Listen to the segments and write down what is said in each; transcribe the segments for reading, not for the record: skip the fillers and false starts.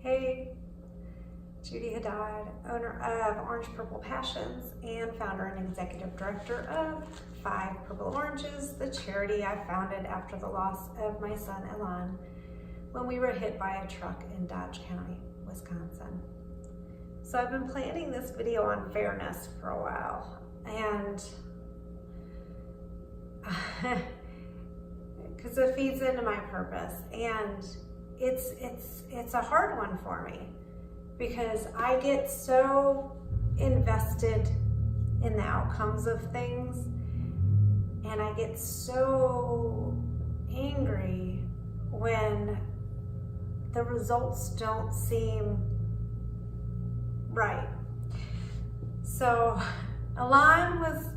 Hey, Judy Haddad, owner of Orange Purple Passions and founder and executive director of 5 Purple Oranges, the charity I founded after the loss of my son Elan when we were hit by a truck in Dodge County, Wisconsin. So I've been planning this video on fairness for a while, and because it feeds into my purpose, and it's a hard one for me because I get so invested in the outcomes of things, and I get so angry when the results don't seem right. So Elan was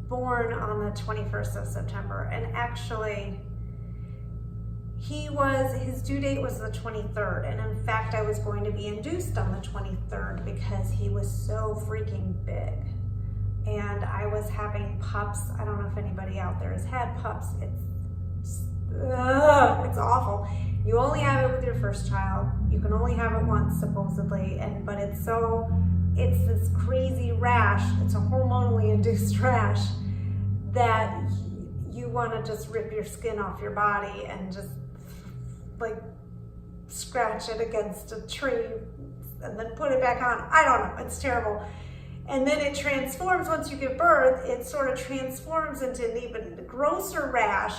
born on the 21st of September, and actually his due date was the 23rd, and in fact I was going to be induced on the 23rd because he was so freaking big. And I was having pups. I don't know if anybody out there has had pups. It's awful. You only have it with your first child. You can only have it once supposedly, but it's this crazy rash. It's a hormonally induced rash that you want to just rip your skin off your body and just like scratch it against a tree and then put it back on. I don't know, it's terrible. And then it transforms, once you give birth, it sort of transforms into an even grosser rash,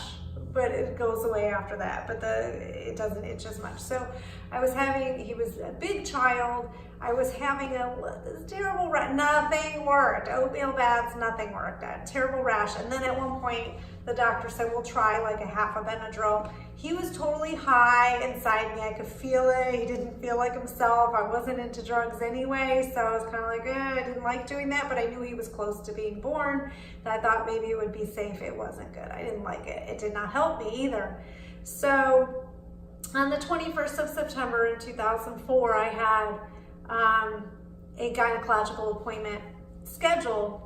but it goes away after that. But it doesn't itch as much. So he was a big child. I was having this terrible rash. Nothing worked. Oatmeal baths, nothing worked. A terrible rash. And then at one point, the doctor said, we'll try like a half a Benadryl. He was totally high inside me. I could feel it. He didn't feel like himself. I wasn't into drugs anyway, so I was kind of like, I didn't like doing that, but I knew he was close to being born. And I thought maybe it would be safe. It wasn't good. I didn't like it. It did not help me either. So on the 21st of September in 2004, I had a gynecological appointment scheduled,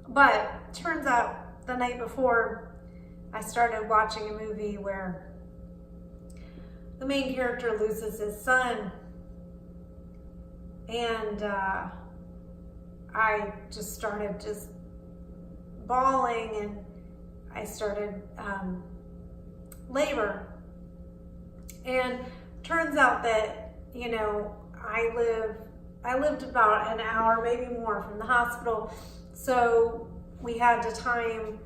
but turns out the night before I started watching a movie where the main character loses his son, and I just started bawling, and I started labor. And turns out that, I lived about an hour, maybe more, from the hospital. So we had to time,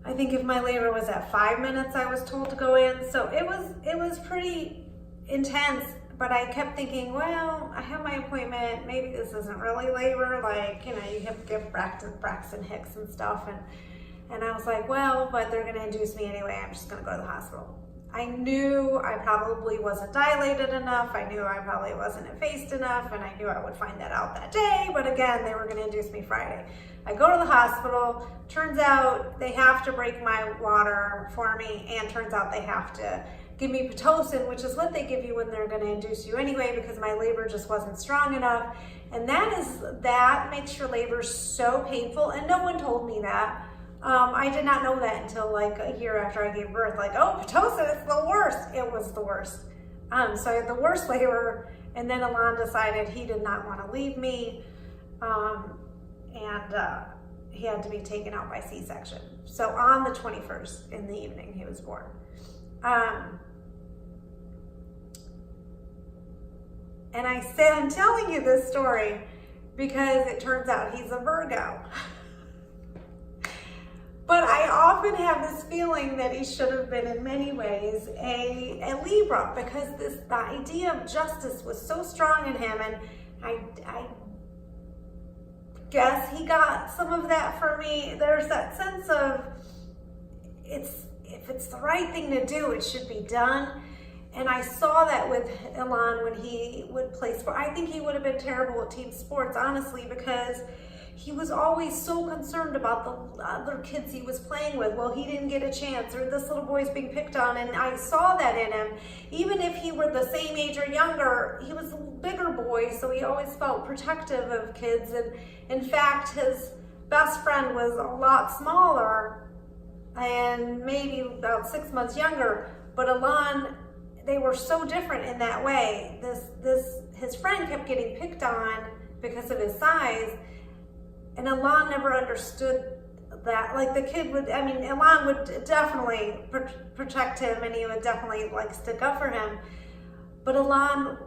I think if my labor was at 5 minutes, I was told to go in. So it was pretty intense, but I kept thinking, well, I have my appointment. Maybe this isn't really labor. Like, you have to give Braxton Hicks and stuff. And I was like, well, but they're gonna induce me anyway. I'm just gonna go to the hospital. I knew I probably wasn't dilated enough. I knew I probably wasn't effaced enough, and I knew I would find that out that day. But again, they were gonna induce me Friday. I go to the hospital. Turns out they have to break my water for me, and turns out they have to give me Pitocin, which is what they give you when they're gonna induce you anyway, because my labor just wasn't strong enough. And that makes your labor so painful, and no one told me that. I did not know that until like a year after I gave birth. Like, oh, Pitocin, it's the worst. It was the worst. So I had the worst labor, and then Elan decided he did not want to leave me, and he had to be taken out by C-section. So on the 21st in the evening, he was born. And I'm telling you this story because it turns out he's a Virgo. But I often have this feeling that he should have been in many ways a Libra, because the idea of justice was so strong in him, and I guess he got some of that for me. There's that sense of if it's the right thing to do, it should be done. And I saw that with Elan when he would play sport. I think he would have been terrible at team sports, honestly, because he was always so concerned about the other kids he was playing with. Well, he didn't get a chance, or this little boy's being picked on, and I saw that in him. Even if he were the same age or younger, he was a bigger boy, so he always felt protective of kids. And in fact, his best friend was a lot smaller and maybe about 6 months younger, but Elan they were so different in that way. His friend kept getting picked on because of his size, and Alon never understood that. Like, the kid would, I mean, Alon would definitely protect him, and he would definitely like stick up for him, but Alon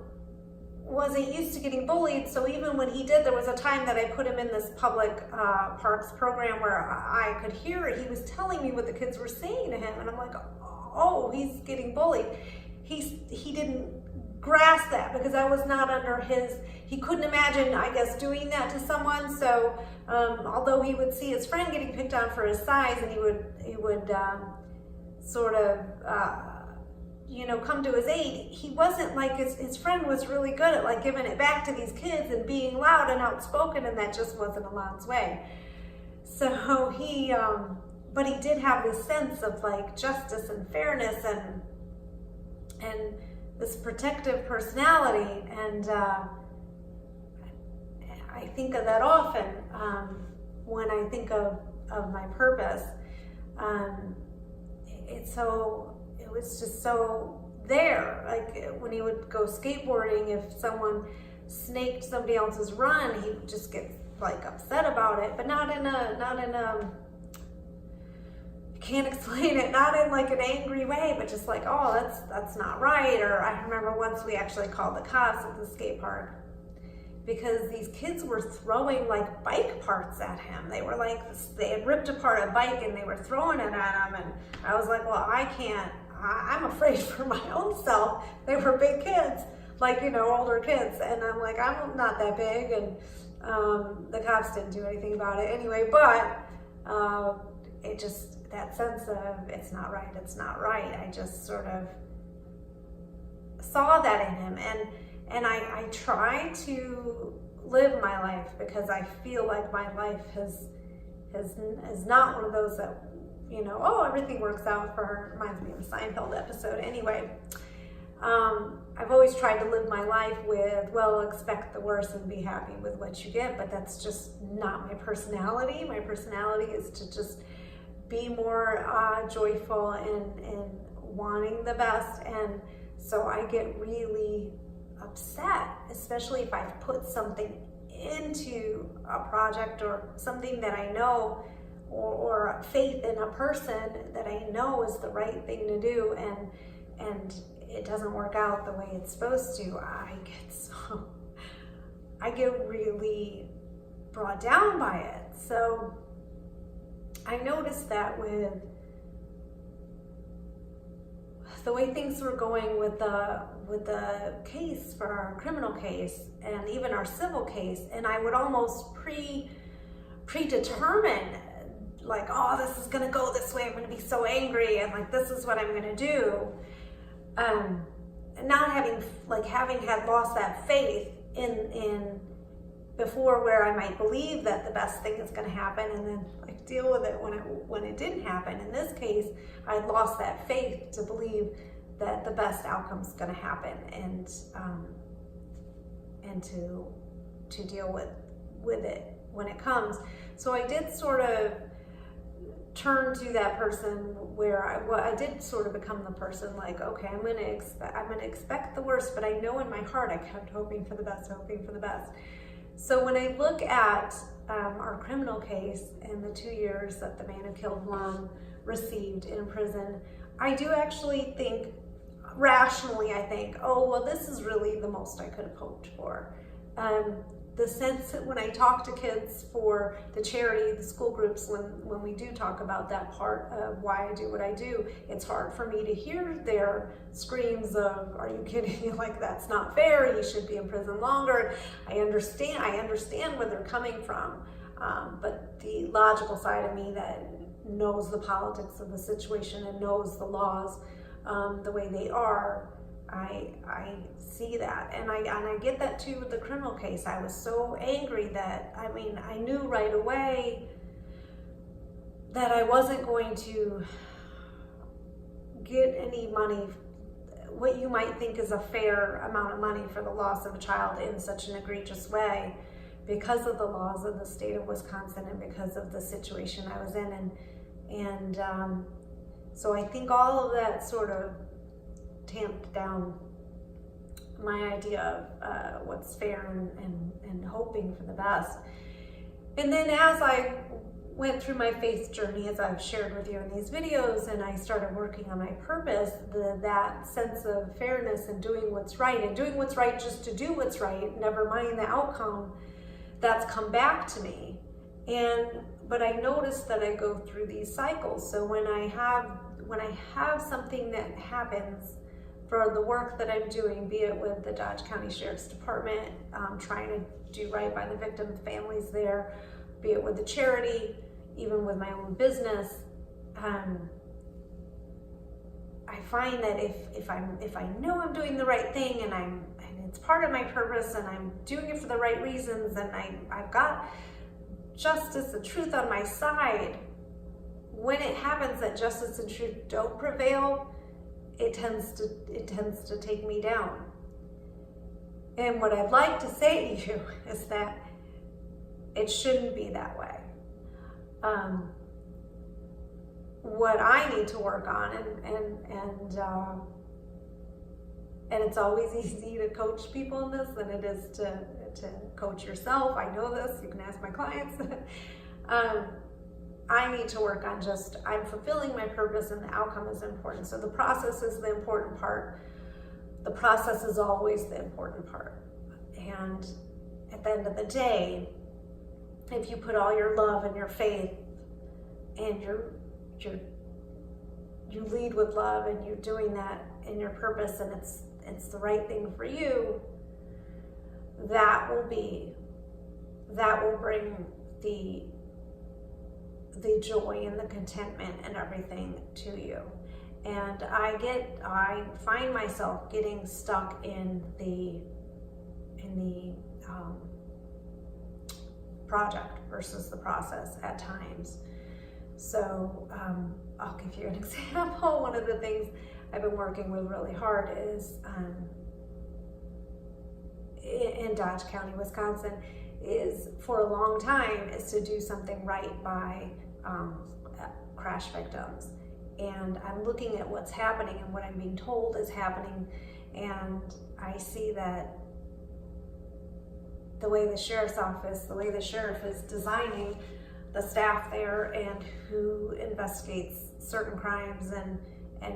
wasn't used to getting bullied. So even when he did, there was a time that I put him in this public parks program where I could hear it. He was telling me what the kids were saying to him, and I'm like, oh, he's getting bullied. He didn't grasp that because I was not under his, he couldn't imagine, I guess, doing that to someone. So although he would see his friend getting picked on for his size, and he would sort of come to his aid, he wasn't like, his friend was really good at like giving it back to these kids and being loud and outspoken, and that just wasn't Alon's way. So he but he did have this sense of like justice and fairness and this protective personality, and I think of that often when I think of my purpose. It was just so there. Like when he would go skateboarding, if someone snaked somebody else's run, he would just get like upset about it, but not in a can't explain it, not in like an angry way, but just like, oh, that's not right. Or I remember once we actually called the cops at the skate park because these kids were throwing like bike parts at him. They were like, they had ripped apart a bike and they were throwing it at him, and I was like, well, I'm afraid for my own self. They were big kids, like, older kids, and I'm like, I'm not that big, and the cops didn't do anything about it anyway, but it just, that sense of it's not right, I just sort of saw that in him, and I try to live my life because I feel like my life is not one of those that, everything works out for her. Reminds me of a Seinfeld episode. Anyway, I've always tried to live my life with, well, expect the worst and be happy with what you get, but that's just not my personality. My personality is to just be more joyful and wanting the best, and so I get really upset, especially if I've put something into a project or something that I know, or faith in a person that I know is the right thing to do, and it doesn't work out the way it's supposed to. I get really brought down by it. So I noticed that with the way things were going with the case for our criminal case and even our civil case, and I would almost predetermine, like, oh, this is gonna go this way, I'm gonna be so angry, and like, this is what I'm gonna do. Not having had lost that faith in before, where I might believe that the best thing is gonna happen and then like deal with it when it didn't happen. In this case, I had lost that faith to believe that the best outcome is gonna happen, and to deal with it when it comes. So I did sort of turn to that person where I did sort of become the person like, okay, I'm gonna expect the worst, but I know in my heart I kept hoping for the best. So when I look at our criminal case and the 2 years that the man who killed Lon received in prison, I do actually think, rationally, I think, oh, well, this is really the most I could have hoped for. The sense that when I talk to kids for the charity, the school groups, when we do talk about that part of why I do what I do, it's hard for me to hear their screams of, are you kidding? Like, that's not fair, you should be in prison longer. I understand where they're coming from, but the logical side of me that knows the politics of the situation and knows the laws the way they are, I see that, and I get that too with the criminal case. I was so angry that, I knew right away that I wasn't going to get any money, what you might think is a fair amount of money for the loss of a child in such an egregious way, because of the laws of the state of Wisconsin and because of the situation I was in, and so I think all of that sort of tamped down my idea of what's fair and hoping for the best. And then as I went through my faith journey, as I've shared with you in these videos, and I started working on my purpose, that sense of fairness and doing what's right, and doing what's right just to do what's right, never mind the outcome, that's come back to me. But I noticed that I go through these cycles. So when I have something that happens for the work that I'm doing, be it with the Dodge County Sheriff's Department, trying to do right by the victims' families there, be it with the charity, even with my own business, I find that if I know I'm doing the right thing and it's part of my purpose and I'm doing it for the right reasons and I've got justice and truth on my side, when it happens that justice and truth don't prevail, it tends to take me down. And what I'd like to say to you is that it shouldn't be that way. What I need to work on, and it's always easy to coach people in this than it is to coach yourself. I know this, you can ask my clients. I need to work on I'm fulfilling my purpose, and the outcome is important. So the process is the important part. The process is always the important part. And at the end of the day, if you put all your love and your faith and you lead with love and you're doing that in your purpose and it's the right thing for you, that will bring the joy and the contentment and everything to you. And I find myself getting stuck in the project versus the process at times. So I'll give you an example. One of the things I've been working with really hard is in Dodge County, Wisconsin, is for a long time is to do something right by crash victims. And I'm looking at what's happening and what I'm being told is happening, and I see that the way the sheriff's office, the way the sheriff is designing the staff there and who investigates certain crimes and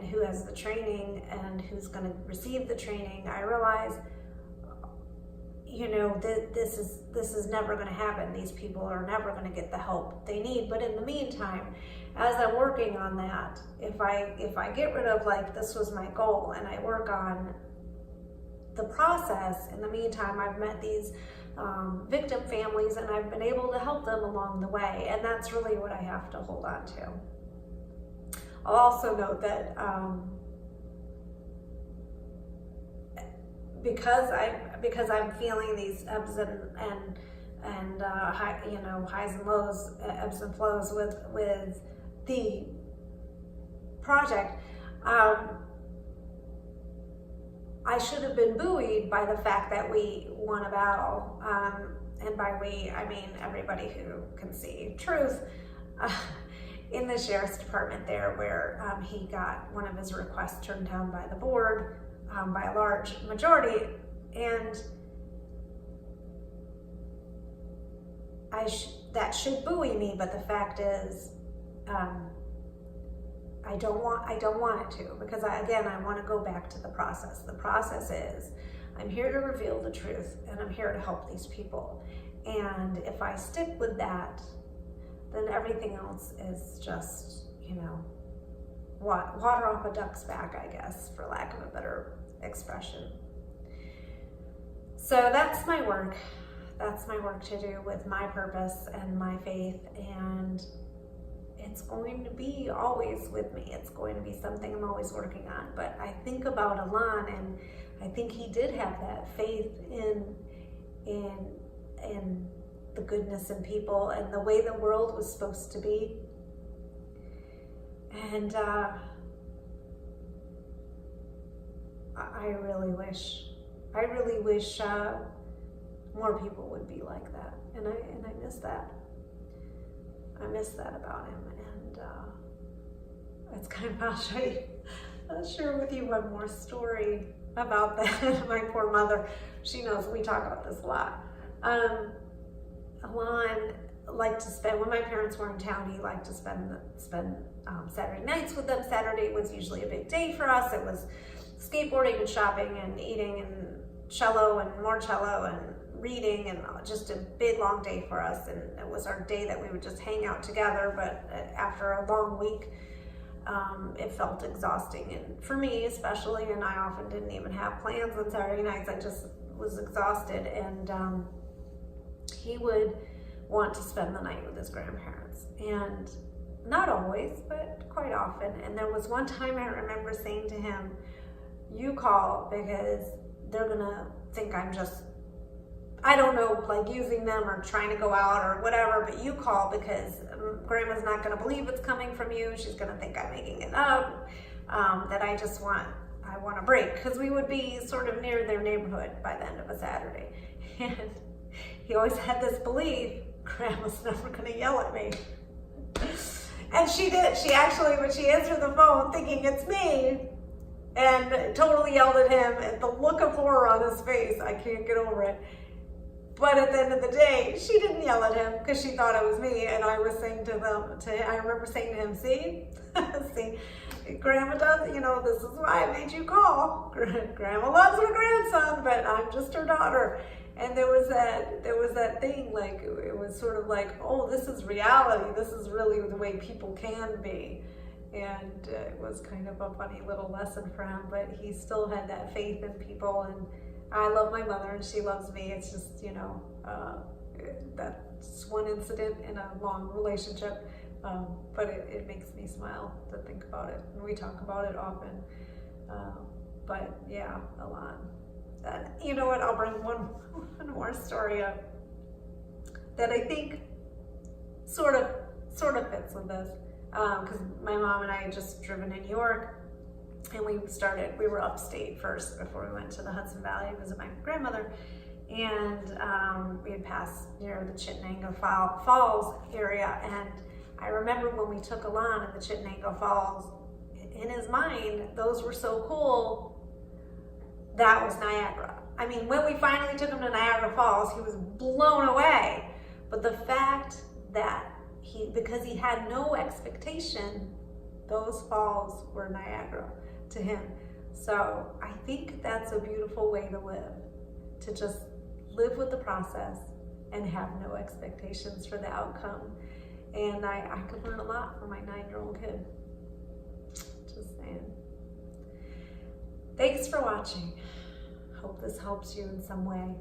who has the training and who's going to receive the training, I realize, this is never going to happen. These people are never going to get the help they need. But in the meantime, as I'm working on that, if I get rid of this was my goal and I work on the process, in the meantime, I've met these victim families and I've been able to help them along the way. And that's really what I have to hold on to. I'll also note that because I'm feeling these ebbs and highs and lows, ebbs and flows with the project, I should have been buoyed by the fact that we won a battle, and by we I mean everybody who can see truth. In the sheriff's department there, where he got one of his requests turned down by the board by a large majority, and that should buoy me. But the fact is, I don't want it to, because I want to go back to the process. The process is, I'm here to reveal the truth, and I'm here to help these people. And if I stick with that, then everything else is just, water off a duck's back, I guess, for lack of a better expression. So that's my work. That's my work to do with my purpose and my faith, and it's going to be always with me. It's going to be something I'm always working on. But I think about Alon, and I think he did have that faith in the goodness in people and the way the world was supposed to be. And I really wish more people would be like that. And I miss that. I miss that about him. And it's kind of, I'll show you I'll share with you one more story about that. My poor mother, she knows we talk about this a lot. Alon liked to spend, when my parents were in town, he liked to spend Saturday nights with them. Saturday was usually a big day for us. It was skateboarding and shopping and eating and cello and more cello and reading, and just a big long day for us. And it was our day that we would just hang out together. But after a long week, it felt exhausting, and for me especially, and I often didn't even have plans on Saturday nights. I just was exhausted, and he would want to spend the night with his grandparents, and not always, but quite often. And there was one time I remember saying to him, you call, because they're gonna think I'm just, I don't know, like using them or trying to go out or whatever, but you call, because grandma's not going to believe it's coming from you. She's going to think I'm making it up, that I want a break, because we would be sort of near their neighborhood by the end of a Saturday. And he always had this belief, grandma's never going to yell at me. And she did. She actually, when she answered the phone thinking it's me, and totally yelled at him, and the look of horror on his face, I can't get over it. But at the end of the day, she didn't yell at him because she thought it was me. And I was saying to them, I remember saying to him, see, Grandma does, this is why I made you call. Grandma loves her grandson, but I'm just her daughter. And there was that thing, like, it was sort of like, oh, this is reality. This is really the way people can be. And it was kind of a funny little lesson for him, but he still had that faith in people. And I love my mother and she loves me. It's just, that's one incident in a long relationship. But it makes me smile to think about it. And we talk about it often. But yeah, a lot. And you know what? I'll bring one more story up that I think sort of fits with this. Because my mom and I had just driven to New York, and we were upstate first before we went to the Hudson Valley to visit my grandmother. And we had passed near the Chittenango Falls area. And I remember when we took Alon in the Chittenango Falls, in his mind, those were so cool. That was Niagara. I mean, when we finally took him to Niagara Falls, he was blown away. But the fact that because he had no expectation, those falls were Niagara to him. So I think that's a beautiful way to live, to just live with the process and have no expectations for the outcome. And I could learn a lot from my 9-year-old kid. Just saying. Thanks for watching. Hope this helps you in some way.